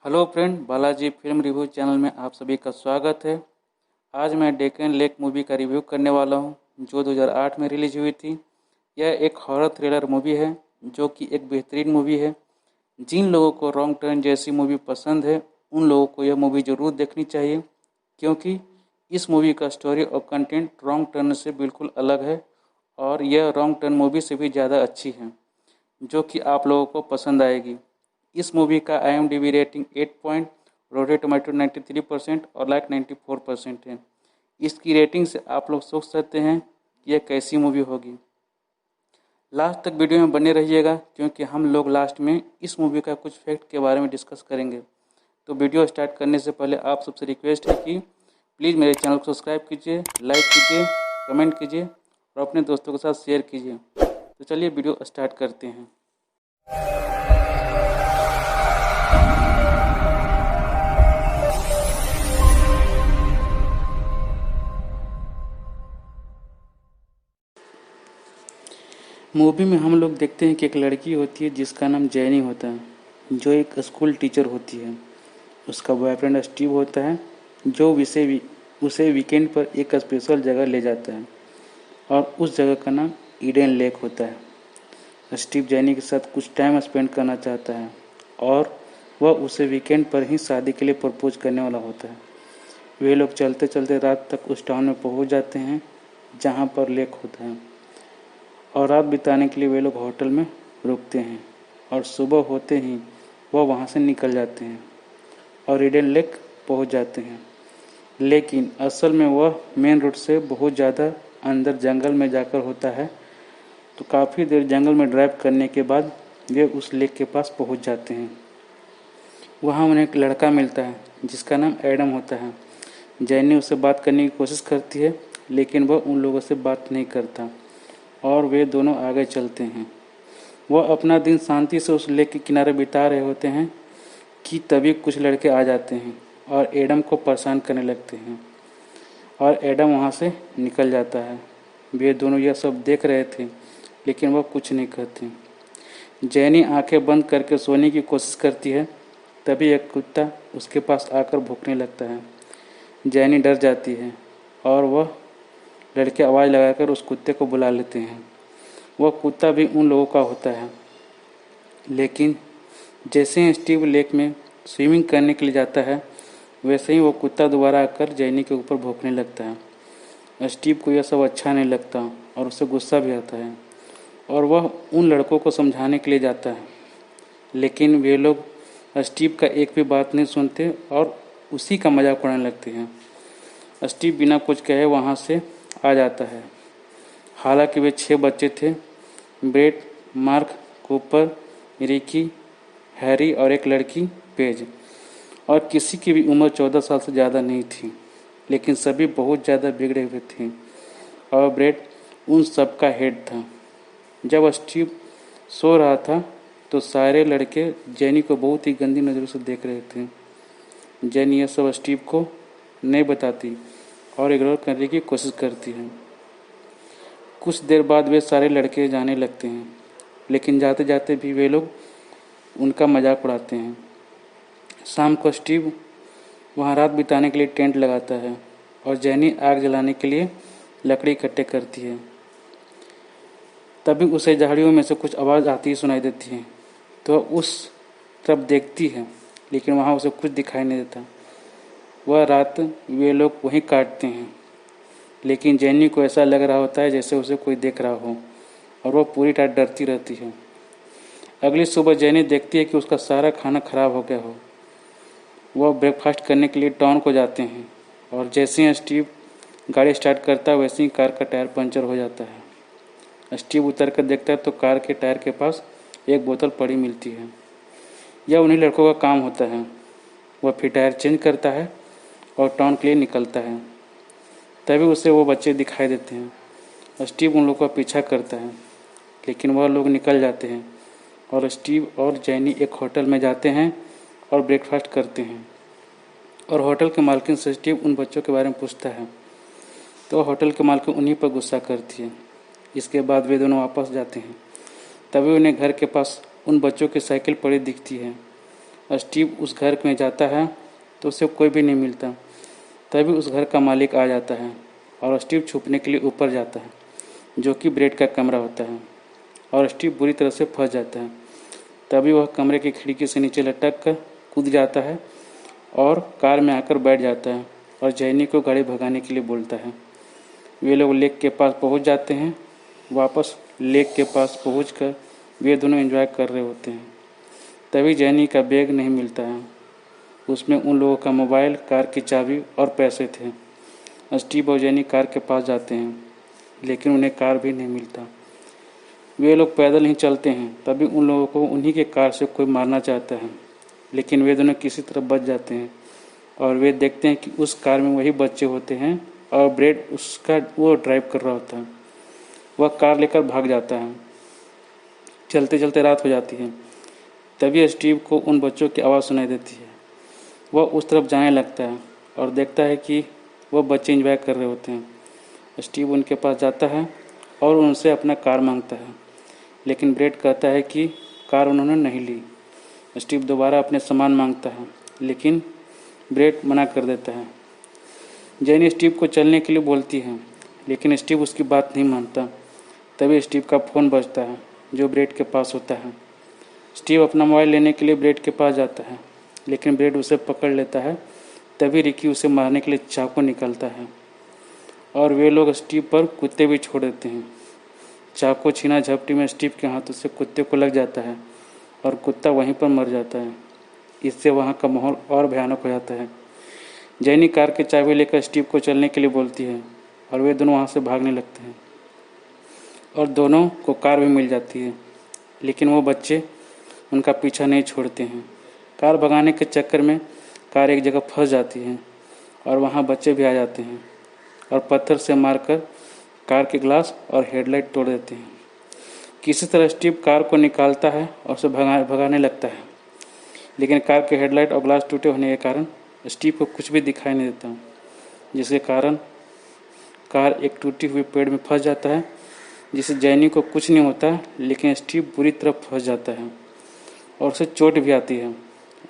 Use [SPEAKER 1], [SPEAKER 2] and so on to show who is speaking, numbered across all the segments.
[SPEAKER 1] Hello friend, Balaji film review channel में आप सभी का स्वागत है। आज मैं डेक्कन लेक मूवी का रिव्यू करने वाला हूं, जो 2008 में रिलीज हुई थी। यह एक हॉरर थ्रिलर मूवी है, जो कि एक बेहतरीन मूवी है। जिन लोगों को रॉन्ग टर्न जैसी मूवी पसंद है, उन लोगों को यह मूवी ज़रूर देखनी चाहिए, क्योंकि इस मूवी का स्टोरी और कंटेंट रॉन्ग टर्न से बिल्कुल अलग है और यह रॉन्ग टर्न मूवी से भी ज़्यादा अच्छी है, जो कि आप लोगों को पसंद आएगी। इस मूवी का IMDb rating 8 point, rotate tomato 93% और लाइक 94% है। इसकी रेटिंग से आप लोग सोच सकते हैं कि यह कैसी मूवी होगी। लास्ट तक वीडियो में बने रहिएगा, क्योंकि हम लोग लास्ट में इस मूवी का कुछ फैक्ट के बारे में डिस्कस करेंगे। तो वीडियो स्टार्ट करने से पहले आप सबसे रिक्वेस्ट है कि प्लीज़ मेरे चैनल को सब्सक्राइब कीजिए, लाइक कीजिए, कमेंट कीजिए और अपने दोस्तों के साथ शेयर कीजिए। तो चलिए वीडियो स्टार्ट करते हैं। मूवी में हम लोग देखते हैं कि एक लड़की होती है जिसका नाम जैनी होता है, जो एक स्कूल टीचर होती है। उसका बॉयफ्रेंड स्टीव होता है, जो उसे वीकेंड पर एक स्पेशल जगह ले जाता है और उस जगह का नाम ईडन लेक होता है। स्टीव जैनी के साथ कुछ टाइम स्पेंड करना चाहता है और वह उसे वीकेंड पर ही शादी के लिए प्रपोज करने वाला होता है। वे लोग चलते चलते रात तक उस टाउन में पहुंच जाते हैं जहां पर लेक होता है, और रात बिताने के लिए वे लोग होटल में रुकते हैं और सुबह होते ही वह वहाँ से निकल जाते हैं और ईडन लेक पहुँच जाते हैं। लेकिन असल में वह मेन रोड से बहुत ज़्यादा अंदर जंगल में जाकर होता है। तो काफ़ी देर जंगल में ड्राइव करने के बाद वे उस लेक के पास पहुँच जाते हैं। वहाँ उन्हें एक लड़का मिलता है जिसका नाम एडम होता है। जैनी उससे बात करने की कोशिश करती है, लेकिन वह उन लोगों से बात नहीं करता और वे दोनों आगे चलते हैं। वह अपना दिन शांति से उस लेक के किनारे बिता रहे होते हैं कि तभी कुछ लड़के आ जाते हैं और एडम को परेशान करने लगते हैं और एडम वहाँ से निकल जाता है। वे दोनों यह सब देख रहे थे, लेकिन वह कुछ नहीं कहते। जैनी आंखें बंद करके सोने की कोशिश करती है, तभी एक कुत्ता उसके पास आकर भौंकने लगता है। जैनी डर जाती है और वह लड़के आवाज़ लगाकर उस कुत्ते को बुला लेते हैं। वह कुत्ता भी उन लोगों का होता है, लेकिन जैसे ही स्टीव लेक में स्विमिंग करने के लिए जाता है, वैसे ही वो कुत्ता दोबारा आकर जैनी के ऊपर भौंकने लगता है। स्टीव को यह सब अच्छा नहीं लगता और उसे गुस्सा भी आता है और वह उन लड़कों को समझाने के लिए जाता है, लेकिन वे लोग स्टीव का एक भी बात नहीं सुनते और उसी का मजाक उड़ाने लगते हैं। स्टीव बिना कुछ कहे वहाँ से आ जाता है। हालांकि वे 6 बच्चे थे, Brett, Mark, Cooper, Ricky, Harry और एक लड़की पेज, और किसी की भी उम्र 14 साल से ज़्यादा नहीं थी, लेकिन सभी बहुत ज़्यादा बिगड़े हुए थे और ब्रेट उन सब का हेड था। जब स्टीव सो रहा था तो सारे लड़के जैनी को बहुत ही गंदी नज़रों से देख रहे थे। जैनी यह सब स्टीव को नहीं बताती और इग्नोर करने की कोशिश करती है। कुछ देर बाद वे सारे लड़के जाने लगते हैं, लेकिन जाते जाते भी वे लोग उनका मजाक उड़ाते हैं। शाम को स्टीव वहाँ रात बिताने के लिए टेंट लगाता है और जैनी आग जलाने के लिए लकड़ी इकट्ठे करती है। तभी उसे झाड़ियों में से कुछ आवाज़ आती ही सुनाई देती है, तो उस तरफ देखती है, लेकिन वहाँ उसे कुछ दिखाई नहीं देता। वह रात वे लोग वहीं काटते हैं, लेकिन जैनी को ऐसा लग रहा होता है जैसे उसे कोई देख रहा हो और वह पूरी रात डरती रहती है। अगली सुबह जैनी देखती है कि उसका सारा खाना खराब हो गया हो। वह ब्रेकफास्ट करने के लिए टाउन को जाते हैं और जैसे ही स्टीव गाड़ी स्टार्ट करता है, वैसे ही कार का टायर पंचर हो जाता है। स्टीव उतर कर देखता है तो कार के टायर के पास एक बोतल पड़ी मिलती है। यह उन्हीं लड़कों का काम होता है। वह फिर टायर चेंज करता है और टाउन के लिए निकलता है। तभी उसे वो बच्चे दिखाई देते हैं। स्टीव उन लोगों का पीछा करता है, लेकिन वह लोग निकल जाते हैं और स्टीव और जैनी एक होटल में जाते हैं और ब्रेकफास्ट करते हैं। और होटल के मालकिन से स्टीव उन बच्चों के बारे में पूछता है, तो होटल के मालकिन उन्हीं पर गुस्सा करती है। इसके बाद वे दोनों वापस जाते हैं। तभी उन्हें घर के पास उन बच्चों की साइकिल पड़ी दिखती है स्टीव उस घर में जाता है तो उसे कोई भी नहीं मिलता। तभी उस घर का मालिक आ जाता है और स्टीव छुपने के लिए ऊपर जाता है, जो कि ब्रेड का कमरा होता है, और स्टीव बुरी तरह से फंस जाता है। तभी वह कमरे की खिड़की से नीचे लटक कर कूद जाता है और कार में आकर बैठ जाता है और जैनी को गाड़ी भगाने के लिए बोलता है। वे लोग लेक के पास पहुंच जाते हैं। वापस लेक के पास पहुंचकर वे दोनों एंजॉय कर रहे होते हैं। तभी जैनी का बैग नहीं मिलता है। उसमें उन लोगों का मोबाइल, कार की चाबी और पैसे थे। स्टीव और जैनी कार के पास जाते हैं, लेकिन उन्हें कार भी नहीं मिलता। वे लोग पैदल ही चलते हैं। तभी उन लोगों को उन्हीं के कार से कोई मारना चाहता है, लेकिन वे दोनों किसी तरह बच जाते हैं और वे देखते हैं कि उस कार में वही बच्चे होते हैं और ब्रेड उसका वो ड्राइव कर रहा होता है। वह कार लेकर भाग जाता है। चलते चलते रात हो जाती है। तभी स्टीव को उन बच्चों की आवाज़ सुनाई देती है। वह उस तरफ जाने लगता है और देखता है कि वह बच्चे एंजॉय कर रहे होते हैं। स्टीव उनके पास जाता है और उनसे अपना कार मांगता है, लेकिन ब्रेड कहता है कि कार उन्होंने नहीं ली। स्टीव दोबारा अपने सामान मांगता है, लेकिन ब्रेड मना कर देता है। जैनी स्टीव को चलने के लिए बोलती है, लेकिन स्टीव उसकी बात नहीं मानता। तभी स्टीव का फ़ोन बजता है, जो ब्रेड के पास होता है। स्टीव अपना मोबाइल लेने के लिए ब्रेड के पास जाता है, लेकिन ब्रेड उसे पकड़ लेता है। तभी रिकी उसे मारने के लिए चाकू निकालता है और वे लोग स्टीव पर कुत्ते भी छोड़ देते हैं। चाकू छीना झपटी में स्टीव के हाथों से कुत्ते को लग जाता है और कुत्ता वहीं पर मर जाता है। इससे वहाँ का माहौल और भयानक हो जाता है। जैनी कार की चाबी लेकर स्टीव को चलने के लिए बोलती है और वे दोनों वहाँ से भागने लगते हैं और दोनों को कार भी मिल जाती है, लेकिन वो बच्चे उनका पीछा नहीं छोड़ते हैं। कार भगाने के चक्कर में कार एक जगह फंस जाती है और वहाँ बच्चे भी आ जाते हैं और पत्थर से मारकर कार के ग्लास और हेडलाइट तोड़ देते हैं। किसी तरह स्टीव कार को निकालता है और उसे भगाने लगता है, लेकिन कार के हेडलाइट और ग्लास टूटे होने के कारण स्टीव को कुछ भी दिखाई नहीं देता, जिसके कारण कार एक टूटी हुई पेड़ में फंस जाता है, जिससे जैनी को कुछ नहीं होता, लेकिन स्टीव बुरी तरह फंस जाता है और उसे चोट भी आती है।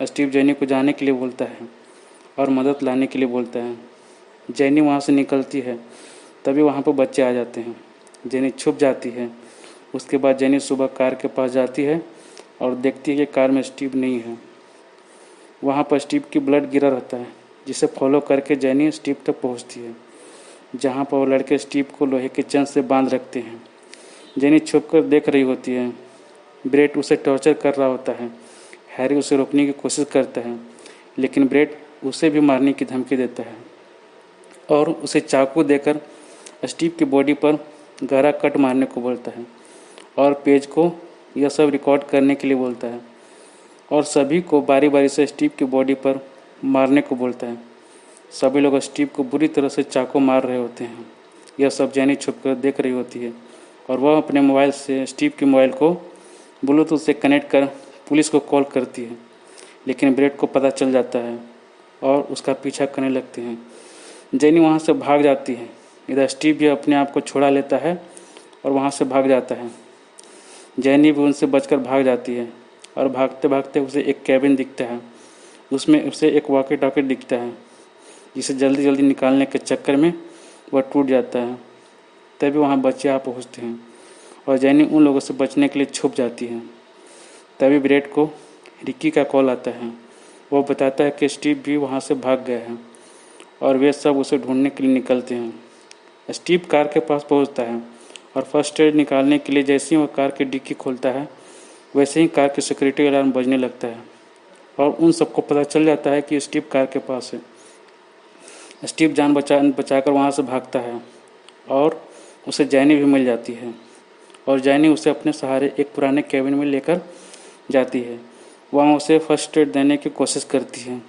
[SPEAKER 1] स्टीव जैनी को जाने के लिए बोलता है और मदद लाने के लिए बोलता है। जैनी वहाँ से निकलती है। तभी वहाँ पर बच्चे आ जाते हैं। जैनी छुप जाती है। उसके बाद जैनी सुबह कार के पास जाती है और देखती है कि कार में स्टीव नहीं है। वहाँ पर स्टीव की ब्लड गिरा रहता है, जिसे फॉलो करके जैनी स्टीव तक पहुँचती है, जहाँ पर वो लड़के स्टीव को लोहे के चेन से बांध रखते हैं। जैनी छुपकर देख रही होती है। ब्रेड उसे टॉर्चर कर रहा होता है। हैरी उसे रोकने की कोशिश करता है, लेकिन ब्रेड उसे भी मारने की धमकी देता है और उसे चाकू देकर स्टीव की बॉडी पर गहरा कट मारने को बोलता है और पेज को यह सब रिकॉर्ड करने के लिए बोलता है और सभी को बारी बारी से स्टीव की बॉडी पर मारने को बोलता है। सभी लोग स्टीव को बुरी तरह से चाकू मार रहे होते हैं। यह सब जैनी छुपकर देख रही होती है और वह अपने मोबाइल से स्टीव के मोबाइल को ब्लूटूथ से कनेक्ट कर पुलिस को कॉल करती है, लेकिन ब्रेड को पता चल जाता है और उसका पीछा करने लगते हैं। जैनी वहाँ से भाग जाती है। इधर स्टीव भी अपने आप को छुड़ा लेता है और वहाँ से भाग जाता है। जैनी भी उनसे बचकर भाग जाती है और भागते भागते उसे एक कैबिन दिखता है। उसमें उसे एक वॉकी टॉकी दिखता है, जिसे जल्दी जल्दी निकालने के चक्कर में वह टूट जाता है। तभी वहाँ बच्चे आ पहुँचते हैं और जैनी उन लोगों से बचने के लिए छुप जाती है। तभी ब्रेड को रिकी का कॉल आता है। वो बताता है कि स्टीव भी वहाँ से भाग गया है और वे सब उसे ढूंढने के लिए निकलते हैं। स्टीव कार के पास पहुँचता है और फर्स्ट एड निकालने के लिए जैसे ही वह कार की डिक्की खोलता है, वैसे ही कार की सिक्योरिटी अलार्म बजने लगता है और उन सबको पता चल जाता है कि स्टीव कार के पास है। स्टीव जान बचाकर वहाँ से भागता है और उसे जैनी भी मिल जाती है और जैनी उसे अपने सहारे एक पुराने कैबिन में लेकर जाती है। वहाँ उसे फर्स्ट एड देने की कोशिश करती है,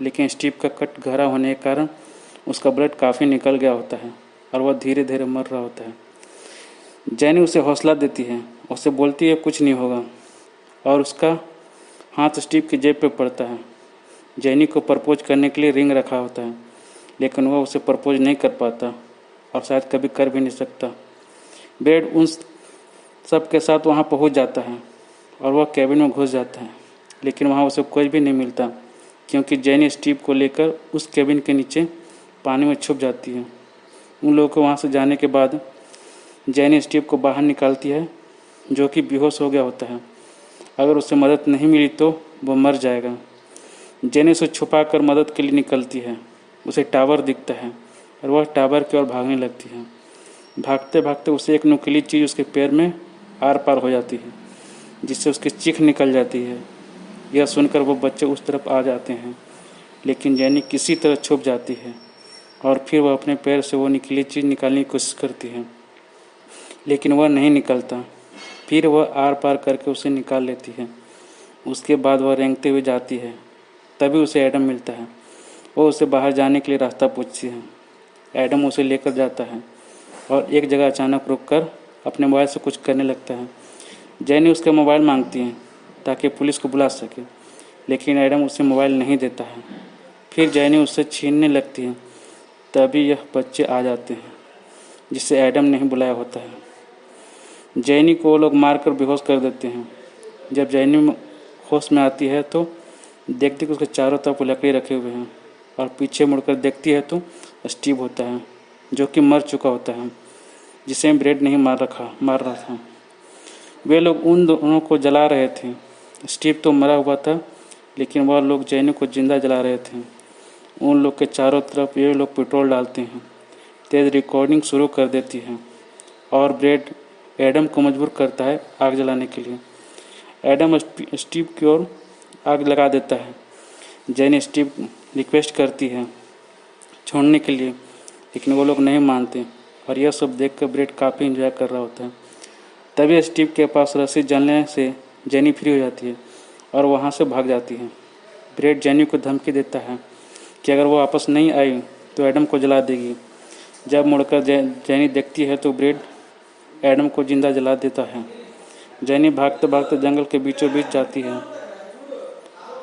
[SPEAKER 1] लेकिन स्टीव का कट गहरा होने के कारण उसका ब्लड काफ़ी निकल गया होता है और वह धीरे धीरे मर रहा होता है। जैनी उसे हौसला देती है, उसे बोलती है कुछ नहीं होगा और उसका हाथ स्टीव की जेब पे पड़ता है। जैनी को प्रपोज करने के लिए रिंग रखा होता है, लेकिन वह उसे प्रपोज नहीं कर पाता और शायद कभी कर भी नहीं सकता। ब्रेड उन सब के साथ वहाँ पहुँच जाता है और वह कैबिन में घुस जाता है। लेकिन वहाँ उसे कुछ भी नहीं मिलता, क्योंकि जैनी स्टीव को लेकर उस केबिन के नीचे पानी में छुप जाती है। उन लोगों को वहाँ से जाने के बाद जैनी स्टीव को बाहर निकालती है, जो कि बेहोश हो गया होता है। अगर उसे मदद नहीं मिली तो वो मर जाएगा। जैनी उसे छुपा कर मदद के लिए निकलती है। उसे टावर दिखता है और वह टावर की ओर भागने लगती है। भागते भागते उसे एक नुकीली चीज़ उसके पैर में आर पार हो जाती है, जिससे उसकी चीख निकल जाती है। यह सुनकर वो बच्चे उस तरफ आ जाते हैं, लेकिन जैनी किसी तरह छुप जाती है और फिर वह अपने पैर से वो नुकीली चीज़ निकालने की कोशिश करती है, लेकिन वह नहीं निकलता। फिर वह आर पार करके उसे निकाल लेती है। उसके बाद वह रेंगते हुए जाती है। तभी उसे एडम मिलता है। वो उसे बाहर जाने के लिए रास्ता पूछती है। एडम उसे लेकर जाता है और एक जगह अचानक रुककर अपने मोबाइल से कुछ करने लगता है। जैनी उसका मोबाइल मांगती है ताकि पुलिस को बुला सके, लेकिन एडम उसे मोबाइल नहीं देता है। फिर जैनी उससे छीनने लगती है। तभी यह बच्चे आ जाते हैं, जिसे एडम नहीं बुलाया होता है। जैनी को वो लोग मारकर बेहोश कर देते हैं। जब जैनी होश में आती है तो देखती कि उसके चारों तरफ लकड़ी रखे हुए हैं, और पीछे मुड़कर देखती है तो स्टीव होता है, जो कि मर चुका होता है, जिसे ब्रेड नहीं मार रहा था। वे लोग उन दोनों को जला रहे थे। स्टीव तो मरा हुआ था, लेकिन वह लोग जैनी को जिंदा जला रहे थे। उन लोग के चारों तरफ ये लोग पेट्रोल डालते हैं। तेज रिकॉर्डिंग शुरू कर देती है और ब्रेड एडम को मजबूर करता है आग जलाने के लिए। एडम स्टीव की ओर आग लगा देता है। जैनी स्टीव रिक्वेस्ट करती है छोड़ने के लिए, लेकिन वो लोग नहीं मानते, और यह सब देखकर ब्रेड काफ़ी एंजॉय कर रहा होता है। तभी स्टीव के पास रस्सी जलने से जैनी फ्री हो जाती है और वहाँ से भाग जाती है। ब्रेड जैनी को धमकी देता है कि अगर वो वापस नहीं आई तो एडम को जला देगी। जब मुड़कर जैनी देखती है तो ब्रेड एडम को जिंदा जला देता है। जैनी भागते भागते जंगल के बीचों बीच जाती है,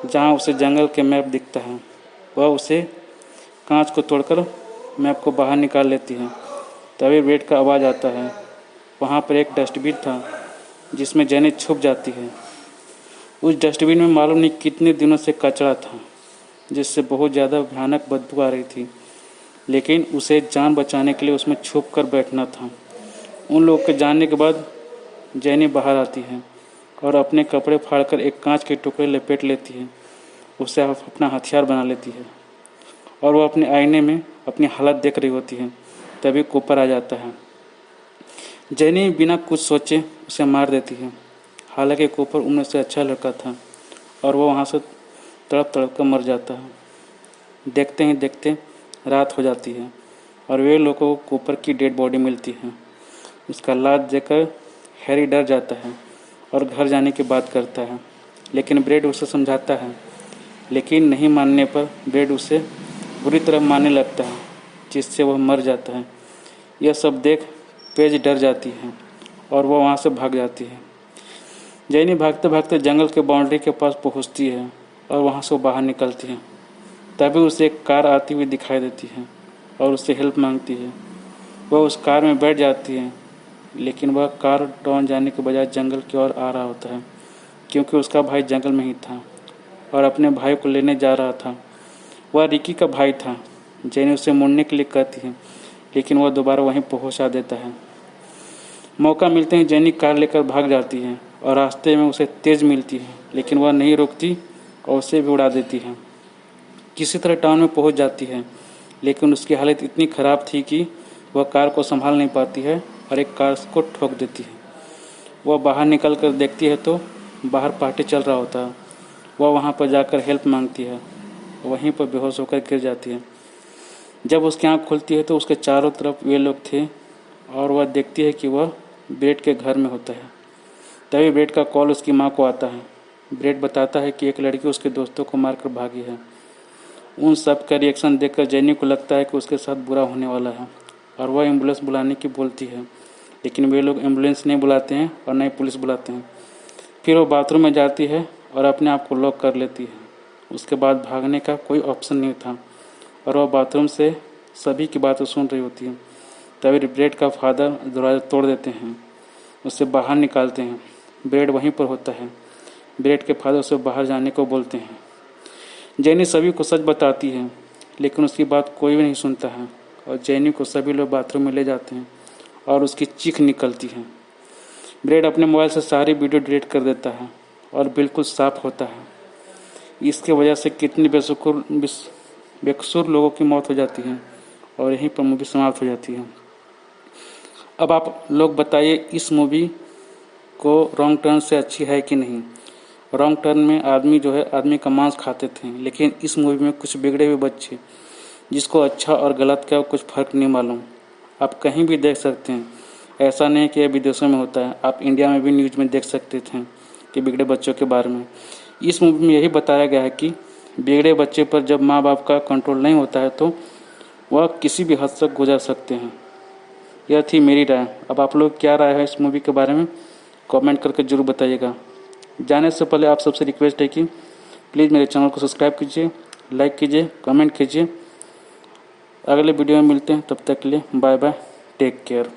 [SPEAKER 1] जहाँ उसे जंगल के मैप दिखता है। वह उसे कांच को तोड़कर मैप को बाहर निकाल लेती है। तभी ब्रेड का आवाज़ आता है। वहाँ पर एक डस्टबिन था जिसमें जैनी छुप जाती है। उस डस्टबिन में मालूम नहीं कितने दिनों से कचरा था, जिससे बहुत ज़्यादा भयानक बदबू आ रही थी, लेकिन उसे जान बचाने के लिए उसमें छुप कर बैठना था। उन लोगों के जाने के बाद जैनी बाहर आती है और अपने कपड़े फाड़कर एक कांच के टुकड़े लपेट लेती है। उसे अपना हथियार बना लेती है और वह अपने आईने में अपनी हालत देख रही होती है। तभी कूपर आ जाता है। जैनी बिना कुछ सोचे उसे मार देती है। हालांकि कूपर उम्र से अच्छा लड़का था और वह वहाँ से तड़प तड़प कर मर जाता है। देखते ही देखते रात हो जाती है और वे लोगों को कूपर की डेड बॉडी मिलती है। उसका लाश देखकर हैरी डर जाता है और घर जाने की बात करता है, लेकिन ब्रेड उसे समझाता है। लेकिन नहीं मानने पर ब्रेड उसे बुरी तरह मारने लगता है, जिससे वह मर जाता है। यह सब देख पेज डर जाती है और वह वहाँ से भाग जाती है। जैनी भागते भागते जंगल के बाउंड्री के पास पहुँचती है और वहाँ से वो बाहर निकलती है। तभी उसे एक कार आती हुई दिखाई देती है और उससे हेल्प मांगती है। वह उस कार में बैठ जाती है, लेकिन वह कार डाउन जाने के बजाय जंगल की ओर आ रहा होता है, क्योंकि उसका भाई जंगल में ही था और अपने भाई को लेने जा रहा था। वह रिकी का भाई था। जैनी उसे मुड़ने के लिए कहती है, लेकिन वह दोबारा वहीं पहुंचा देता है। मौका मिलते ही जैनी कार लेकर भाग जाती है और रास्ते में उसे तेज़ मिलती है, लेकिन वह नहीं रुकती और उसे भी उड़ा देती है। किसी तरह टाउन में पहुंच जाती है, लेकिन उसकी हालत इतनी ख़राब थी कि वह कार को संभाल नहीं पाती है और एक कार को ठोक देती है। वह बाहर निकल कर देखती है तो बाहर पार्टी चल रहा होता है। वह वहाँ पर जाकर हेल्प मांगती है, वहीं पर बेहोश होकर गिर जाती है। जब उसकी आँख खुलती है तो उसके चारों तरफ वे लोग थे और वह देखती है कि वह ब्रेड के घर में होता है। तभी ब्रेड का कॉल उसकी माँ को आता है। ब्रेड बताता है कि एक लड़की उसके दोस्तों को मारकर भागी है। उन सब का रिएक्शन देखकर जैनी को लगता है कि उसके साथ बुरा होने वाला है और वह एम्बुलेंस बुलाने की बोलती है, लेकिन वे लोग एम्बुलेंस नहीं बुलाते हैं और न ही पुलिस बुलाते हैं। फिर वो बाथरूम में जाती है और अपने आप को लॉक कर लेती है। उसके बाद भागने का कोई ऑप्शन नहीं था और वह बाथरूम से सभी की बातें सुन रही होती है। तभी ब्रेड का फादर दरवाज़ा तोड़ देते हैं, उससे बाहर निकालते हैं। ब्रेड वहीं पर होता है। ब्रेड के फादर उसे बाहर जाने को बोलते हैं। जैनी सभी को सच बताती है, लेकिन उसकी बात कोई भी नहीं सुनता है और जैनी को सभी लोग बाथरूम में ले जाते हैं और उसकी चीख निकलती है। ब्रेड अपने मोबाइल से सारी वीडियो डिलीट कर देता है और बिल्कुल साफ होता है। इसके वजह से कितनी बेकसूर लोगों की मौत हो जाती है और यहीं पर मूवी समाप्त हो जाती है। अब आप लोग बताइए, इस मूवी को रॉन्ग टर्न से अच्छी है कि नहीं। रॉन्ग टर्न में आदमी जो है आदमी का मांस खाते थे, लेकिन इस मूवी में कुछ बिगड़े हुए बच्चे जिसको अच्छा और गलत का कुछ फ़र्क नहीं मालूम। आप कहीं भी देख सकते हैं, ऐसा नहीं कि यह विदेशों में होता है, आप इंडिया में भी न्यूज़ में देख सकते थे कि बिगड़े बच्चों के बारे में। इस मूवी में यही बताया गया है कि बिगड़े बच्चे पर जब माँ बाप का कंट्रोल नहीं होता है तो वह किसी भी हद तक गुजर सकते हैं। यह थी मेरी राय। अब आप लोग क्या राय है इस मूवी के बारे में कमेंट करके ज़रूर बताइएगा। जाने से पहले आप सबसे रिक्वेस्ट है कि प्लीज़ मेरे चैनल को सब्सक्राइब कीजिए, लाइक कीजिए, कमेंट कीजिए। अगले वीडियो में मिलते हैं, तब तक के लिए बाय बाय, टेक केयर।